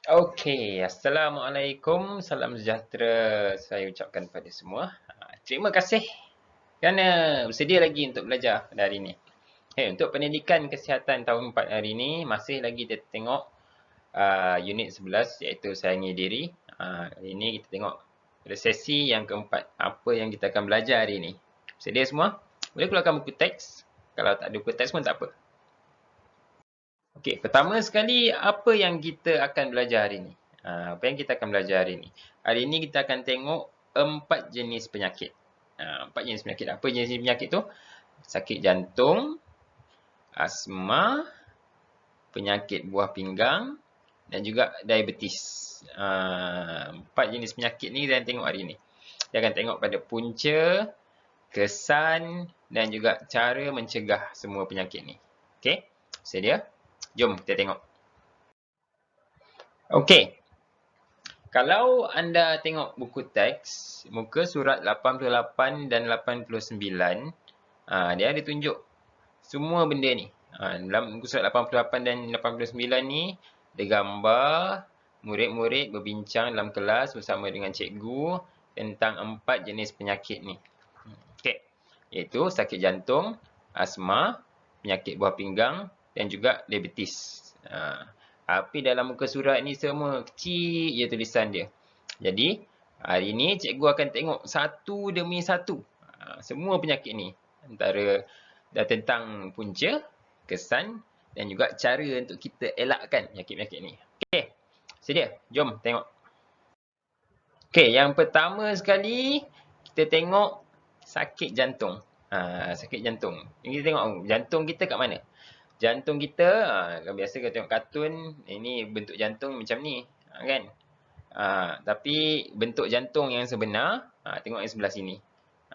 Okey, Assalamualaikum, salam sejahtera saya ucapkan pada semua. Terima kasih kerana bersedia lagi untuk belajar pada hari ini. Untuk pendidikan kesihatan tahun 4 hari ini, masih lagi kita tengok unit 11 iaitu sayangi diri. Hari ini kita tengok pada sesi yang keempat, apa yang kita akan belajar hari ini. Sedia semua? Boleh keluarkan buku teks. Kalau tak ada buku teks pun tak apa. Okey, pertama sekali apa yang kita akan belajar hari ini? Apa yang kita akan belajar hari ini? Hari ini kita akan tengok 4 jenis penyakit. 4 jenis penyakit. Apa jenis penyakit tu? Sakit jantung, asma, penyakit buah pinggang dan juga diabetes. 4 jenis penyakit ni kita akan tengok hari ini. Kita akan tengok pada punca, kesan dan juga cara mencegah semua penyakit ni. Okey, sedia? Jom kita tengok. Okey. Kalau anda tengok buku teks, muka surat 88 dan 89, dia ada tunjuk semua benda ni. Dalam muka surat 88 dan 89 ni, ada gambar murid-murid berbincang dalam kelas bersama dengan cikgu tentang 4 jenis penyakit ni. Okey, iaitu sakit jantung, asma, penyakit buah pinggang dan juga diabetes. Tapi dalam muka surat ni semua kecil je tulisan dia. Jadi, hari ni cikgu akan tengok satu demi satu semua penyakit ni. Antara tentang punca, kesan dan juga cara untuk kita elakkan penyakit-penyakit ni. Okey, sedia? Jom tengok. Okey, yang pertama sekali kita tengok sakit jantung. Sakit jantung. Ini kita tengok jantung kita kat mana? Jantung kita, biasa kita tengok kartun, ini bentuk jantung macam ni, kan? Tapi bentuk jantung yang sebenar, tengok yang sebelah sini.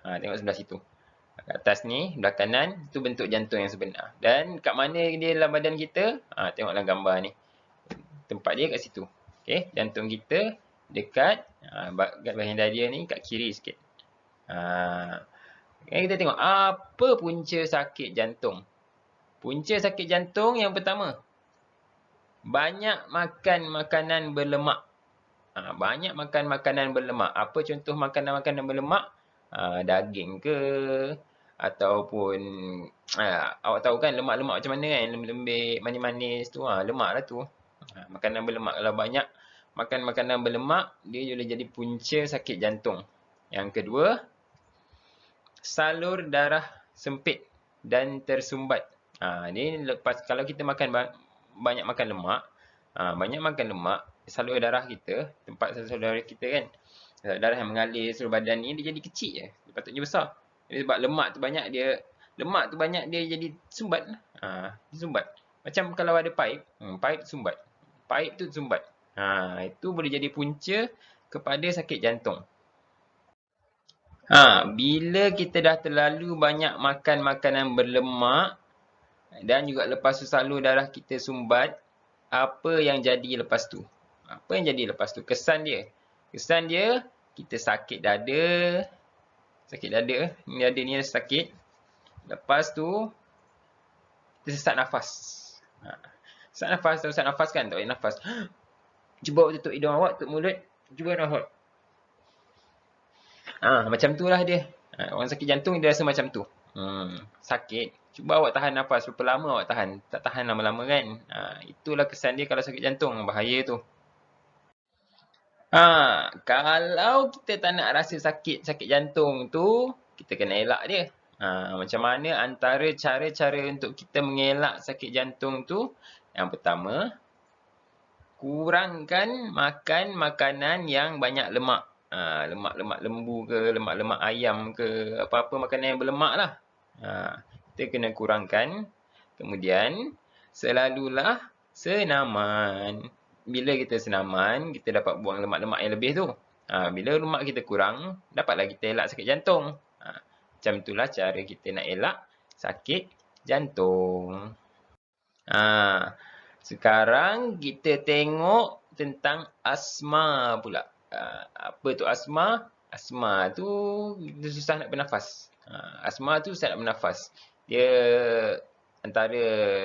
Tengok sebelah situ. Kat atas ni, belah kanan, itu bentuk jantung yang sebenar. Dan kat mana dia dalam badan kita? Tengok dalam gambar ni. Tempat dia kat situ. Okay, jantung kita dekat bahagian dada ni kat kiri sikit. Kita tengok apa punca sakit jantung. Punca sakit jantung yang pertama, banyak makan makanan berlemak. Banyak makan makanan berlemak. Apa contoh makanan-makanan berlemak? Daging ke? Ataupun, awak tahu kan lemak-lemak macam mana kan? Lembik, manis-manis tu. Lemak lah tu. Makanan berlemak. Kalau banyak makan makanan berlemak, dia boleh jadi punca sakit jantung. Yang kedua, salur darah sempit dan tersumbat. Ni lepas kalau kita banyak makan lemak, salur darah kita, tempat salur darah kita kan, darah yang mengalir seluruh badan ni dia jadi kecil je. Dia patutnya besar. Jadi sebab lemak tu banyak dia jadi sumbat. Dia sumbat. Macam kalau ada paip sumbat. Paip tu sumbat. Itu boleh jadi punca kepada sakit jantung. Bila kita dah terlalu banyak makan makanan berlemak dan juga lepas tu salur darah kita sumbat, apa yang jadi lepas tu? Apa yang jadi lepas tu? Kesan dia. Kesan dia, kita sakit dada. Sakit dada. Ni dada ni sakit. Lepas tu, kita sesak nafas. Sesak nafas, tahu sesak nafas kan? Tak boleh nafas. Cuba awak tutup hidung awak, tutup mulut. Cuba nafas. Macam tu lah dia. Orang sakit jantung dia rasa macam tu. Sakit. Cuba awak tahan nafas. Berapa lama awak tahan? Tak tahan lama-lama kan? Itulah kesan dia kalau sakit jantung. Bahaya tu. Kalau kita tak nak rasa sakit jantung tu, kita kena elak dia. Macam mana antara cara-cara untuk kita mengelak sakit jantung tu? Yang pertama, kurangkan makan makanan yang banyak lemak. Lemak-lemak lembu ke, lemak-lemak ayam ke, apa-apa makanan yang berlemak lah. Kita kena kurangkan. Kemudian, selalulah senaman. Bila kita senaman, kita dapat buang lemak-lemak yang lebih tu. Bila lemak kita kurang, dapatlah kita elak sakit jantung. Macam itulah cara kita nak elak sakit jantung. Sekarang kita tengok tentang asma pula. Apa tu asma? Asma tu kita susah nak bernafas. Asma tu susah nak bernafas. Dia antara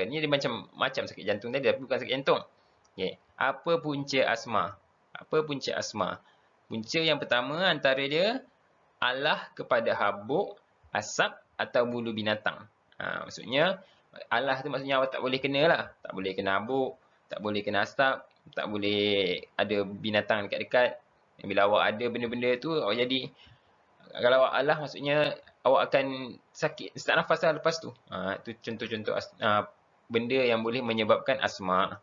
ni dia macam sakit jantung tadi tapi bukan sakit jantung. Okay. Apa punca asma? Apa punca asma? Punca yang pertama antara dia alah kepada habuk, asap atau bulu binatang. Maksudnya alah tu maksudnya awak tak boleh kena lah. Tak boleh kena habuk, tak boleh kena asap, tak boleh ada binatang dekat-dekat. Bila awak ada benda-benda tu, awak jadi, kalau awak alah maksudnya awak akan sakit, sesak nafas lah lepas tu. Itu contoh-contoh benda yang boleh menyebabkan asma.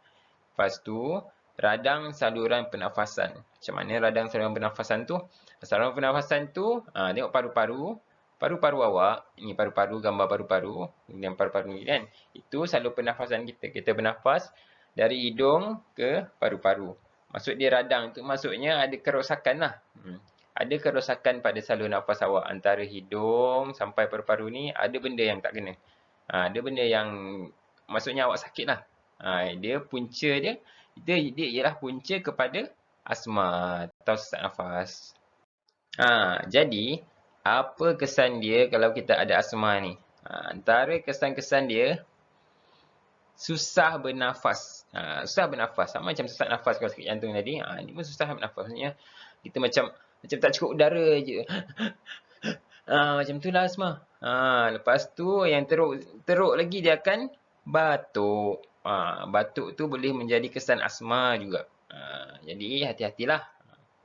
Lepas tu, radang saluran pernafasan. Macam mana radang saluran pernafasan tu? Saluran pernafasan tu, tengok paru-paru. Paru-paru awak, ini paru-paru, gambar paru-paru. Yang paru-paru ni kan. Itu saluran pernafasan kita. Kita bernafas dari hidung ke paru-paru. Maksud dia radang tu, maksudnya ada kerosakan lah. Ada kerosakan pada saluran nafas awak. Antara hidung sampai paru-paru ni, ada benda yang tak kena. Ada benda yang, maksudnya awak sakit lah. Dia punca dia ialah punca kepada asma atau sesak nafas. Jadi, apa kesan dia kalau kita ada asma ni? Antara kesan-kesan dia, susah bernafas. Susah bernafas. Sama macam sesak nafas kalau sakit jantung tadi. Ini pun susah bernafas. Maksudnya, kita macam tak cukup udara je. Macam tu lah asma. Lepas tu, yang teruk lagi dia akan batuk. Batuk tu boleh menjadi kesan asma juga. Jadi, hati-hatilah.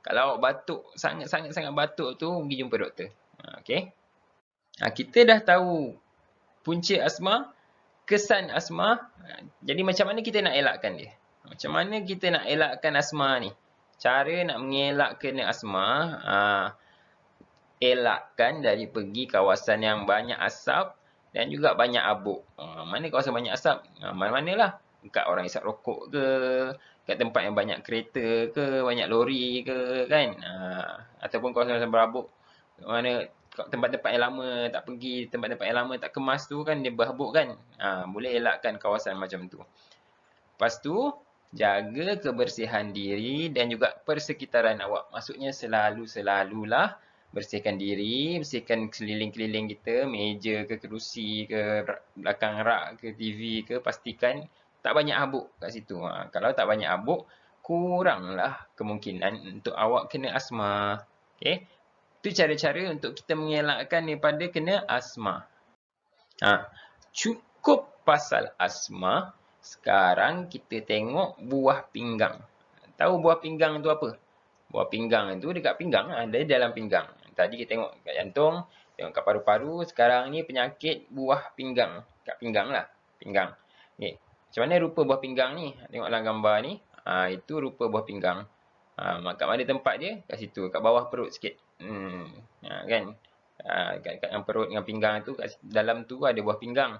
Kalau awak batuk, sangat-sangat batuk tu, pergi jumpa doktor. Okay? Kita dah tahu punca asma, kesan asma. Jadi macam mana kita nak elakkan dia? Macam mana kita nak elakkan asma ni? Cara nak mengelakkan asma, elakkan dari pergi kawasan yang banyak asap dan juga banyak habuk. Mana kawasan banyak asap? Mana-manalah. Dekat orang isap rokok ke, kat tempat yang banyak kereta ke, banyak lori ke, kan? Ataupun kawasan-kawasan berhabuk. Mana tempat-tempat yang lama tak pergi, tempat-tempat yang lama tak kemas tu kan, dia berhabuk kan. Boleh elakkan kawasan macam tu. Lepas tu, jaga kebersihan diri dan juga persekitaran awak. Maksudnya selalulah bersihkan diri, bersihkan keliling-keliling kita, meja ke, kerusi ke, belakang rak ke, TV ke, pastikan tak banyak habuk kat situ. Kalau tak banyak habuk, kuranglah kemungkinan untuk awak kena asma. Okay? Itu cara-cara untuk kita mengelakkan daripada kena asma. Cukup pasal asma, sekarang kita tengok buah pinggang. Tahu buah pinggang tu apa? Buah pinggang tu dekat pinggang, ada dalam pinggang. Tadi kita tengok kat jantung, tengok kat paru-paru. Sekarang ni penyakit buah pinggang. Kat pinggang lah. Pinggang. Okay. Macam mana rupa buah pinggang ni? Tengok dalam gambar ni. Itu rupa buah pinggang. Kat mana tempat dia? Kat situ. Kat bawah perut sikit. Kan? Kat perut dengan pinggang tu, kat dalam tu ada buah pinggang.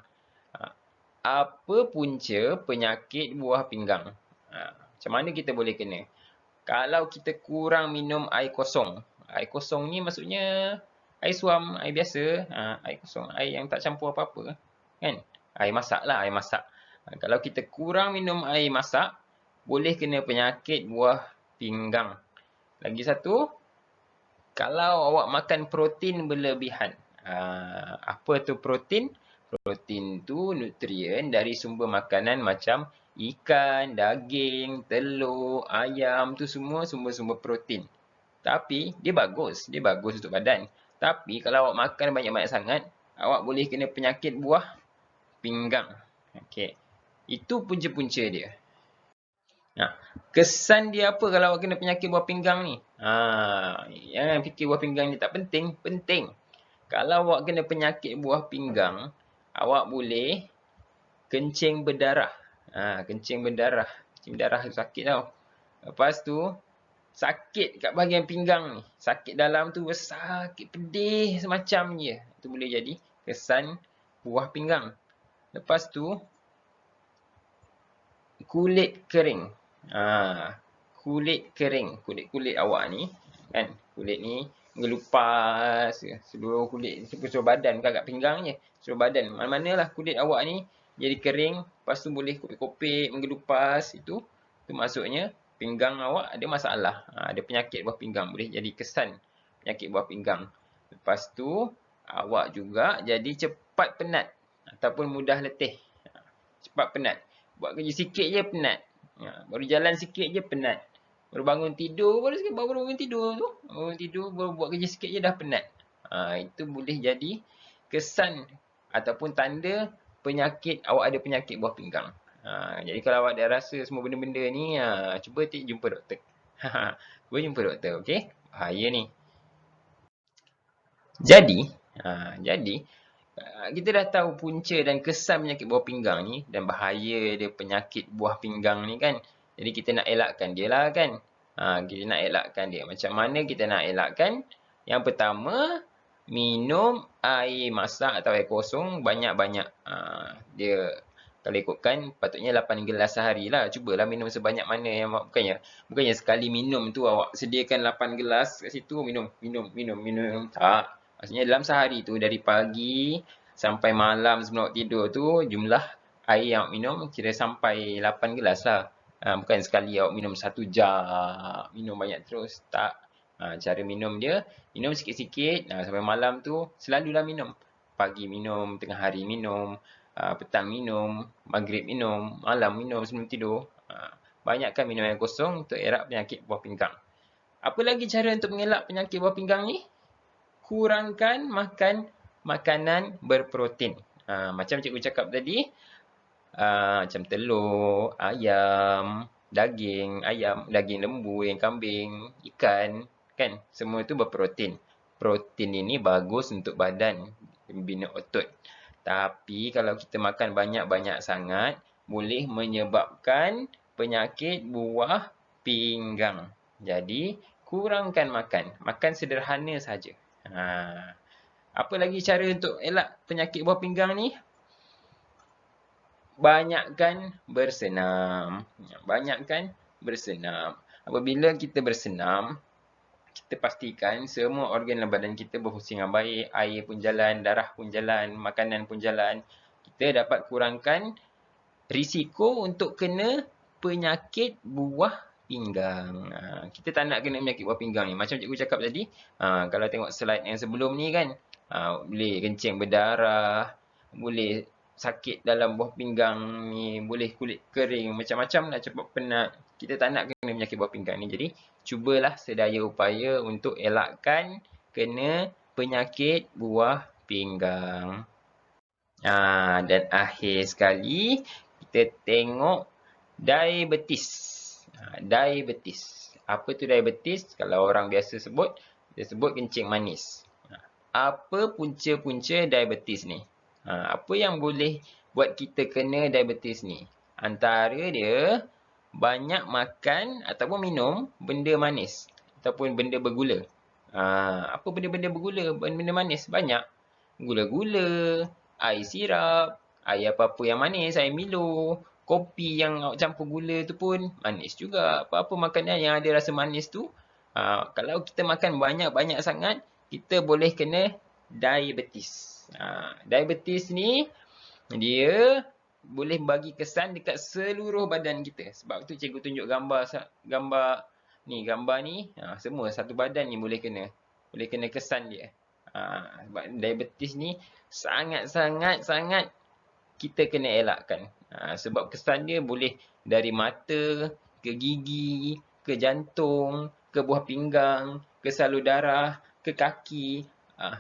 Apa punca penyakit buah pinggang? Macam mana kita boleh kena? Kalau kita kurang minum air kosong. Air kosong ni maksudnya air suam, air biasa. Air kosong, air yang tak campur apa-apa. Kan? Air masak lah, air masak. Kalau kita kurang minum air masak, boleh kena penyakit buah pinggang. Lagi satu, kalau awak makan protein berlebihan. Apa tu protein? Protein tu nutrien dari sumber makanan macam ikan, daging, telur, ayam. Tu semua sumber-sumber protein. Tapi dia bagus untuk badan. Tapi kalau awak makan banyak-banyak sangat, awak boleh kena penyakit buah pinggang. Okey. Itu punca-punca dia. Kesan dia apa kalau awak kena penyakit buah pinggang ni? Jangan fikir buah pinggang ni tak penting. Penting. Kalau awak kena penyakit buah pinggang, awak boleh kencing berdarah. Kencing berdarah. Kencing berdarah tu sakit tau. Lepas tu, sakit kat bahagian pinggang ni. Sakit dalam tu, sakit pedih semacam je. Itu boleh jadi kesan buah pinggang. Lepas tu, kulit kering. Kulit kering. Kulit awak ni, kan? Kulit ni mengelupas seluruh kulit, seluruh badan, bukan kat pinggang je. Seluruh badan. Mana-manalah kulit awak ni jadi kering, lepas tu boleh kopek-kopek, mengelupas. Itu maksudnya pinggang awak ada masalah. Ada penyakit buah pinggang. Boleh jadi kesan penyakit buah pinggang. Lepas tu, awak juga jadi cepat penat ataupun mudah letih. Cepat penat. Buat kerja sikit je penat. Baru jalan sikit je penat. Baru bangun tidur, baru bangun tidur tu. Bangun tidur, baru buat kerja sikit je dah penat. Itu boleh jadi kesan ataupun tanda penyakit, awak ada penyakit buah pinggang. Jadi kalau awak dah rasa semua benda-benda ni, cuba jumpa doktor. Cuba jumpa doktor, okey? Bahaya ni. Jadi, kita dah tahu punca dan kesan penyakit buah pinggang ni dan bahaya dia penyakit buah pinggang ni kan. Jadi kita nak elakkan dia lah kan. Kita nak elakkan dia. Macam mana kita nak elakkan? Yang pertama, minum air masak atau air kosong banyak-banyak. Dia kalau ikutkan patutnya 8 gelas sehari lah. Cubalah minum sebanyak mana yang bukannya sekali minum tu awak sediakan 8 gelas kat situ minum. Tak. Maksudnya dalam sehari tu dari pagi sampai malam sebelum tidur tu jumlah air yang awak minum kira sampai 8 gelas lah. Bukan sekali awak minum 1 jam, minum banyak terus. Tak. Cara minum dia, minum sikit-sikit sampai malam tu selalulah minum. Pagi minum, tengah hari minum, petang minum, maghrib minum, malam minum sebelum tidur. Banyakkan minum air kosong untuk elak penyakit buah pinggang. Apa lagi cara untuk mengelak penyakit buah pinggang ni? Kurangkan makan makanan berprotein. Macam cikgu cakap tadi, macam telur, ayam, daging lembu, daging kambing, ikan, kan? Semua itu berprotein. Protein ini bagus untuk badan, membina otot. Tapi kalau kita makan banyak-banyak sangat, boleh menyebabkan penyakit buah pinggang. Jadi, kurangkan makan. Makan sederhana saja. Apa lagi cara untuk elak penyakit buah pinggang ni? Banyakkan bersenam. Apabila kita bersenam, kita pastikan semua organ dalam badan kita berfungsi dengan baik. Air pun jalan, darah pun jalan, makanan pun jalan. Kita dapat kurangkan risiko untuk kena penyakit buah pinggang. Kita tak nak kena penyakit buah pinggang ni. Macam cikgu cakap tadi, kalau tengok slide yang sebelum ni kan, boleh kencing berdarah, boleh sakit dalam buah pinggang ni, boleh kulit kering, macam-macam lah, cepat penat. Kita tak nak kena penyakit buah pinggang ni. Jadi, cubalah sedaya upaya untuk elakkan kena penyakit buah pinggang. Dan akhir sekali, kita tengok diabetes. Diabetes. Apa tu diabetes? Kalau orang biasa sebut, dia sebut kencing manis. Apa punca-punca diabetes ni? Apa yang boleh buat kita kena diabetes ni? Antara dia, banyak makan ataupun minum benda manis ataupun benda bergula. Apa benda-benda bergula, benda manis? Banyak. Gula-gula, air sirap, air apa-apa yang manis, air Milo, kopi yang awak campur gula tu pun manis juga. Apa-apa makanan yang ada rasa manis tu, kalau kita makan banyak-banyak sangat, kita boleh kena diabetes. Diabetes ni, dia boleh bagi kesan dekat seluruh badan kita. Sebab tu cikgu tunjuk gambar ni, semua satu badan ni boleh kena kesan dia. Sebab diabetes ni sangat-sangat kita kena elakkan. Sebab kesan dia boleh dari mata, ke gigi, ke jantung, ke buah pinggang, ke salur darah, ke kaki.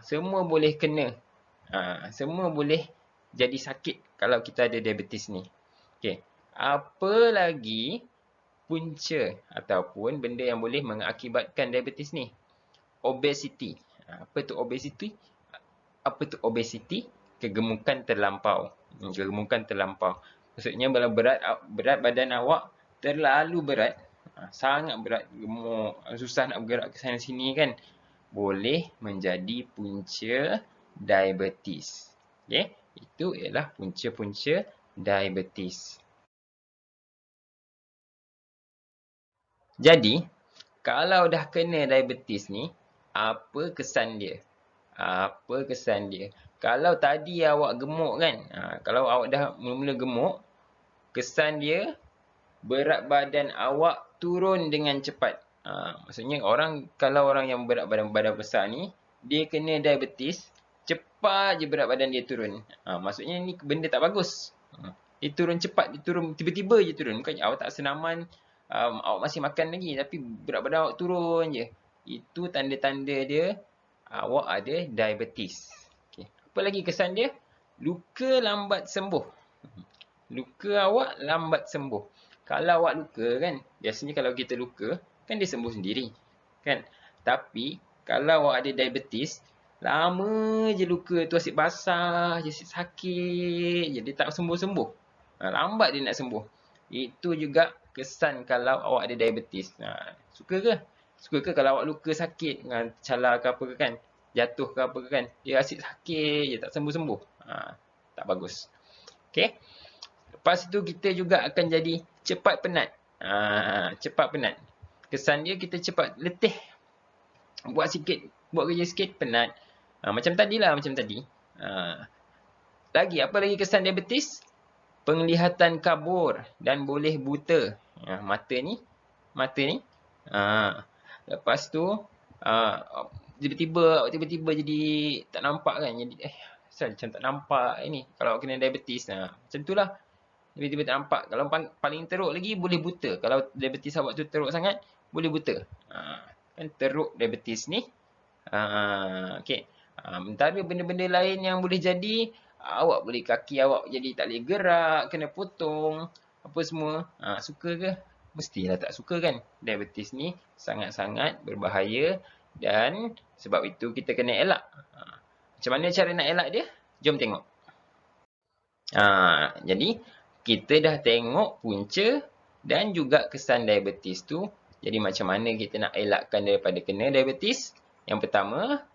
Semua boleh kena. Semua boleh jadi sakit kalau kita ada diabetes ni. Okey. Apa lagi punca ataupun benda yang boleh mengakibatkan diabetes ni? Obesity. Apa tu obesity? Kegemukan terlampau. Maksudnya kalau berat badan awak terlalu berat, sangat berat, gemuk, susah nak bergerak ke sana sini kan, boleh menjadi punca diabetes. Okey, itu ialah punca-punca diabetes. Jadi, kalau dah kena diabetes ni, apa kesan dia? Kalau tadi awak gemuk kan, kalau awak dah mula-mula gemuk, kesan dia berat badan awak turun dengan cepat. Maksudnya kalau orang yang berat badan besar ni, dia kena diabetes, cepat je berat badan dia turun. Maksudnya ni benda tak bagus. Dia turun cepat, dia turun tiba-tiba je turun. Bukan awak tak senaman, awak masih makan lagi tapi berat badan awak turun je. Itu tanda-tanda dia awak ada diabetes. Okay. Apa lagi kesan dia? Luka lambat sembuh. Luka awak lambat sembuh. Kalau awak luka kan, biasanya kalau kita luka, kan dia sembuh sendiri. Kan? Tapi, kalau awak ada diabetes, lama je luka tu asyik basah, je asyik sakit je, dia tak sembuh-sembuh. Lambat dia nak sembuh. Itu juga kesan kalau awak ada diabetes. Suka ke? Suka ke kalau awak luka sakit, calar ke apa ke kan? Jatuh ke apa ke kan? Dia asyik sakit je, tak sembuh-sembuh. Tak bagus. Okay? Lepas tu kita juga akan jadi cepat penat. Cepat penat. Kesan dia kita cepat letih. Buat kerja sikit, penat. Macam tadilah, macam tadi. Lagi, apa lagi kesan diabetes? Penglihatan kabur dan boleh buta. Mata ni. Lepas tu, tiba-tiba jadi tak nampak kan. Jadi, macam tak nampak ini. Kalau awak kena diabetes. Macam tu lah. Tiba-tiba tak nampak. Kalau paling teruk lagi, boleh buta. Kalau diabetes awak tu teruk sangat, boleh buta. Kan teruk diabetes ni. Okay. Antara benda-benda lain yang boleh jadi, awak boleh kaki awak jadi tak boleh gerak, kena potong, apa semua. Suka ke? Mestilah tak suka kan? Diabetes ni sangat-sangat berbahaya dan sebab itu kita kena elak. Macam mana cara nak elak dia? Jom tengok. Jadi, kita dah tengok punca dan juga kesan diabetes tu. Jadi, macam mana kita nak elakkan daripada kena diabetes? Yang pertama,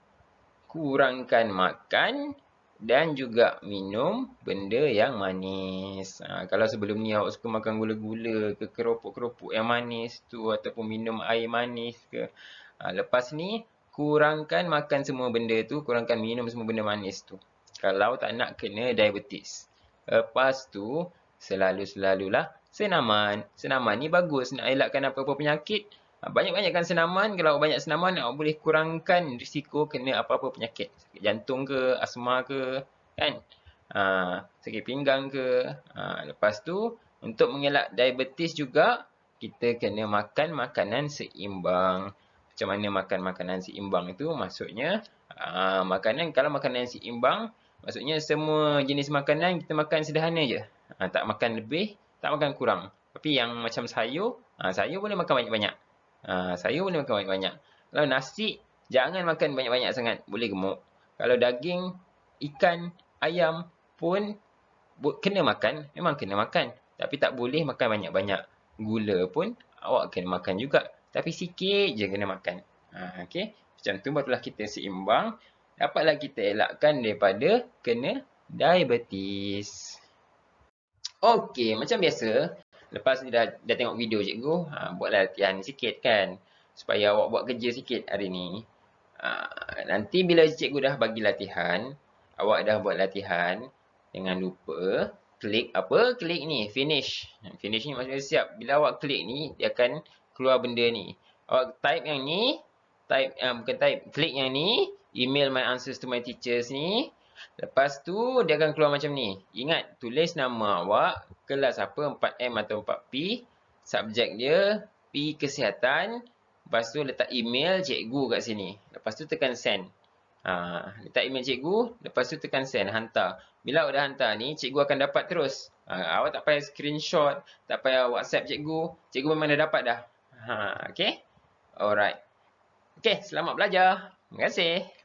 kurangkan makan dan juga minum benda yang manis. Kalau sebelum ni awak suka makan gula-gula ke keropok-keropok yang manis tu ataupun minum air manis ke. Lepas ni, kurangkan makan semua benda tu, kurangkan minum semua benda manis tu. Kalau tak nak kena diabetes. Lepas tu, selalu-selalulah senaman. Senaman ni bagus nak elakkan apa-apa penyakit. Banyak-banyakkan senaman. Kalau banyak senaman, awak boleh kurangkan risiko kena apa-apa penyakit. Sakit jantung ke, asma ke, kan? Sakit pinggang ke. Lepas tu, untuk mengelak diabetes juga, kita kena makan makanan seimbang. Macam mana makan makanan seimbang itu? Maksudnya, kalau makanan seimbang, maksudnya semua jenis makanan kita makan sederhana je. Tak makan lebih, tak makan kurang. Tapi yang macam sayur, sayur boleh makan banyak-banyak. Sayur boleh makan banyak-banyak. Kalau nasi, jangan makan banyak-banyak sangat. Boleh gemuk. Kalau daging, ikan, ayam pun kena makan. Memang kena makan. Tapi tak boleh makan banyak-banyak. Gula pun awak kena makan juga. Tapi sikit je kena makan. Okay? Macam tu barulah kita seimbang. Dapatlah kita elakkan daripada kena diabetes. Okey, macam biasa. Lepas ni dah tengok video cikgu, buatlah latihan sikit kan. Supaya awak buat kerja sikit hari ni. Nanti bila cikgu dah bagi latihan, awak dah buat latihan, jangan lupa klik apa? Klik ni, finish. Finish ni maksudnya siap. Bila awak klik ni, dia akan keluar benda ni. Awak type yang ni, klik yang ni, email my answers to my teachers ni. Lepas tu, dia akan keluar macam ni. Ingat, tulis nama awak, kelas apa, 4M atau 4P. Subjek dia, P Kesihatan. Lepas tu, letak email cikgu kat sini. Lepas tu, tekan send. Letak email cikgu, lepas tu tekan send, hantar. Bila awak dah hantar ni, cikgu akan dapat terus. Awak tak payah screenshot, tak payah WhatsApp cikgu. Cikgu memang dah dapat dah. Okay? Alright. Okay, selamat belajar. Terima kasih.